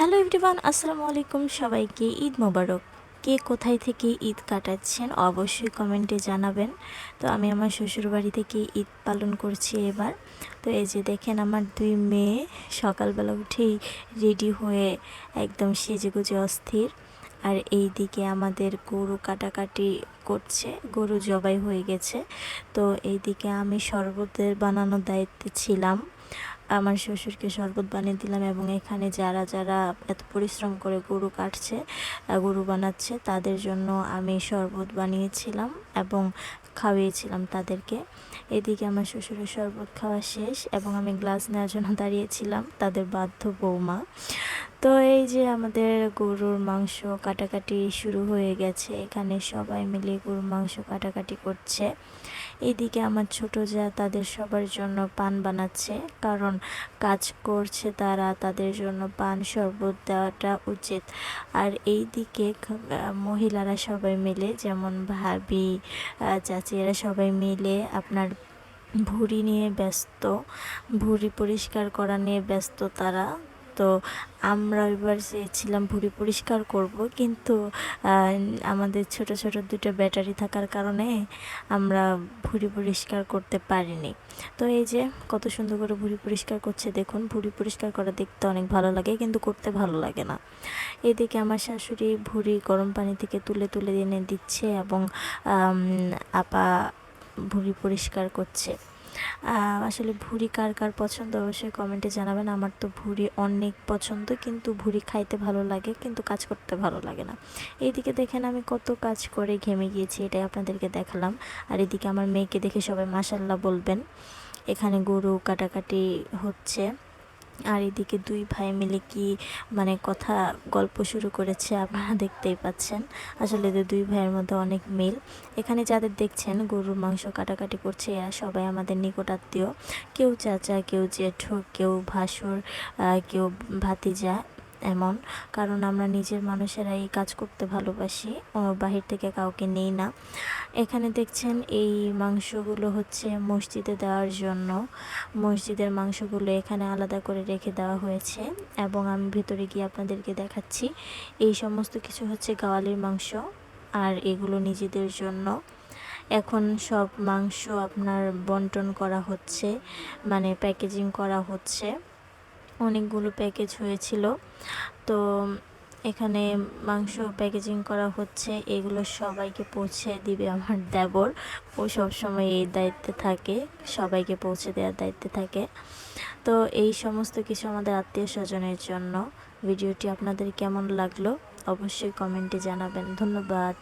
Hello everyone, আসসালামু আলাইকুম। সবাইকে ঈদ মোবারক। কে কোথায় থেকে ঈদ কাটাচ্ছেন অবশ্যই কমেন্টে জানাবেন। তো আমি আমার শ্বশুরবাড়ি থেকে ঈদ পালন করছি এবার। তো এই যে দেখেন, আমার দুই মেয়ে সকালবেলা উঠেই রেডি হয়ে একদম সেজেগুজে অস্থির। আর এই দিকে আমাদের গরু কাটাকাটি করছে, গরু জবাই হয়ে গেছে। তো এইদিকে আমি শরবতের বানানোর দায়িত্বে ছিলাম। আমার শ্বশুরকে শরবত বানিয়ে দিলাম, এবং এখানে যারা যারা এত পরিশ্রম করে গরু কাটছে, গরু বানাচ্ছে, তাদের জন্য আমি শরবত বানিয়েছিলাম এবং খাওয়িয়েছিলাম তাদেরকে। এদিকে আমার শ্বশুরের শরবত খাওয়া শেষ এবং আমি গ্লাস নেওয়ার জন্য দাঁড়িয়েছিলাম, তাদের বাধ্য বৌমা। তো এই যে আমাদের গরুর মাংস কাটাকাটি শুরু হয়ে গেছে, এখানে সবাই মিলে গরুর মাংস কাটাকাটি করছে। এদিকে আমার ছোট যা তাদের সবার জন্য পান বানাচ্ছে, কারণ কাজ করছে তারা, তাদের জন্য পান শরবত দেওয়াটা উচিত। আর এই দিকে মহিলারা সবাই মিলে, যেমন ভাবি, চাচি, এরা সবাই মিলে আপনার ভুঁড়ি নিয়ে ব্যস্ত, ভুঁড়ি পরিষ্কার করা নিয়ে ব্যস্ত তারা। তো আমরা এবার চেয়েছিলাম ভুঁড়ি পরিষ্কার করব, কিন্তু আমাদের ছোট ছোট দুটো ব্যাটারি থাকার কারণে আমরা ভুঁড়ি পরিষ্কার করতে পারিনি। তো এই যে কত সুন্দর করে ভুঁড়ি পরিষ্কার করছে, দেখুন। ভুঁড়ি পরিষ্কার করা দেখতে অনেক ভালো লাগে, কিন্তু করতে ভালো লাগে না। এদিকে আমার শাশুড়ি ভুঁড়ি গরম পানি থেকে তুলে তুলে এনে দিচ্ছে, এবং আপা ভুঁড়ি পরিষ্কার করছে। আসলে ভুঁড়ি কার কার পছন্দ অবশ্যই কমেন্টে জানাবেন। আমার তো ভুঁড়ি অনেক পছন্দ, কিন্তু ভুঁড়ি খাইতে ভালো লাগে, কিন্তু কাজ করতে ভালো লাগে না। এইদিকে দেখেন আমি কত কাজ করে ঘেমে গিয়েছি, এটাই আপনাদেরকে দেখালাম। আর এদিকে আমার মেয়েকে দেখে সবাই মাশাল্লাহ বলবেন। এখানে গরু কাটাকাটি হচ্ছে, আর এদিকে দুই ভাই মিলে কি কথা গল্প শুরু করেছে, আপনারা দেখতেই পাচ্ছেন। আসলে এদের দুই ভাইয়ের মধ্যে অনেক মিল। এখানে যাদের দেখছেন গরুর মাংস কাটাকাটি করছে, এরা সবাই আমাদের নিকট আত্মীয়। কেউ চাচা, কেউ জেঠু, কেউ ভাসুর, কেউ ভাতিজা, এমন। কারণ আমরা নিজের মানুষেরা এই কাজ করতে ভালোবাসি, বাহির থেকে কাউকে নেই না। এখানে দেখছেন এই মাংসগুলো হচ্ছে মসজিদে দেওয়ার জন্য। মসজিদের মাংসগুলো এখানে আলাদা করে রেখে দেওয়া হয়েছে, এবং আমি ভিতরে গিয়ে আপনাদেরকে দেখাচ্ছি। এই সমস্ত কিছু হচ্ছে গাওয়ালির মাংস, আর এগুলো নিজেদের জন্য। এখন সব মাংস আপনার বন্টন করা হচ্ছে, প্যাকেজিং করা হচ্ছে। অনেকগুলো প্যাকেজ হয়েছিল, তো এখানে মাংস প্যাকেজিং করা হচ্ছে। এগুলো সবাইকে পৌঁছে দিবে আমার দেবর। ও সবসময় এই দায়িত্বে থাকে, সবাইকে পৌঁছে দেওয়ার দায়িত্বে থাকে। তো এই সমস্ত কিছু আমাদের আত্মীয় স্বজনের জন্য। ভিডিওটি আপনাদের কেমন লাগলো অবশ্যই কমেন্টে জানাবেন। ধন্যবাদ।